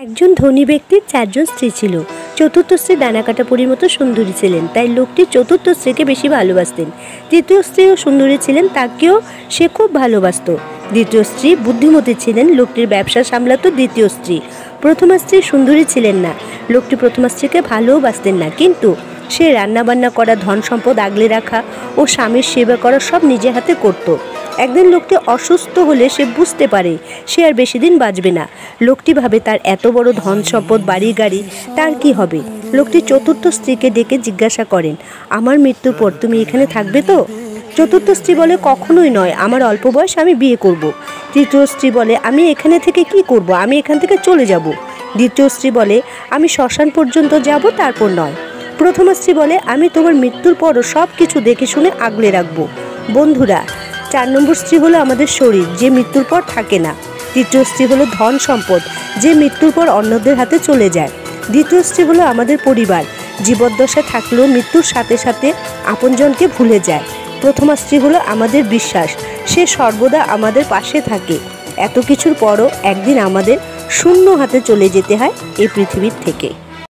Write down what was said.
একজন ধনী ব্যক্তির 4 জন স্ত্রী ছিল। চতুর্থ স্ত্রী ডানাকাটা পরীর মতো সুন্দরী ছিলেন, তাই লোকটি চতুর্থ স্ত্রীকে বেশি ভালোবাসতেন। তৃতীয় স্ত্রীও সুন্দরী ছিলেন, তাকেও সে খুব ভালোবাসত। দ্বিতীয় স্ত্রী বুদ্ধিমতী ছিলেন, লোকটির ব্যবসা সামলাতো দ্বিতীয় স্ত্রী। প্রথম স্ত্রী সুন্দরী ছিলেন না, লোকটি প্রথম স্ত্রীকে ভালোবাসতেন না, কিন্তু সে রান্নাবান্না করা, ধন সম্পদ আগলে রাখা ও স্বামীর সেবা করা সব নিজে হাতে করত। একদিন লোকটি অসুস্থ হলে সে বুঝতে পারে সে আর বেশি দিন বাঁচবে না। লোকটি ভাবে তার এত বড় ধন সম্পদ, বাড়ি গাড়ি, তার কি হবে? লোকটি চতুর্থ স্ত্রীকে ডেকে জিজ্ঞাসা করেন, আমার মৃত্যুর পর তুমি এখানে থাকবে তো? চতুর্থ স্ত্রী বলে, কখনোই নয়, আমার অল্প বয়স, আমি বিয়ে করব। তৃতীয় স্ত্রী বলে, আমি এখানে থেকে কি করব, আমি এখান থেকে চলে যাব। দ্বিতীয় স্ত্রী বলে, আমি শ্মশান পর্যন্ত যাব, তারপর নয়। প্রথম স্ত্রী বলে, আমি তোমার মৃত্যুর পরও সব কিছু দেখে শুনে আগলে রাখবো। বন্ধুরা, 4 নম্বর স্ত্রী হলো আমাদের শরীর, যে মৃত্যুর পর থাকে না। তৃতীয় স্ত্রী হলো ধন সম্পদ, যে মৃত্যুর পর অন্যদের হাতে চলে যায়। দ্বিতীয় স্ত্রী হলো আমাদের পরিবার, জীবদ্দশায় থাকলেও মৃত্যুর সাথে সাথে আপনজনকে ভুলে যায়। প্রথম স্ত্রী হলো আমাদের বিশ্বাস, সে সর্বদা আমাদের পাশে থাকে। এত কিছুর পরও একদিন আমাদের শূন্য হাতে চলে যেতে হয় এই পৃথিবীর থেকে।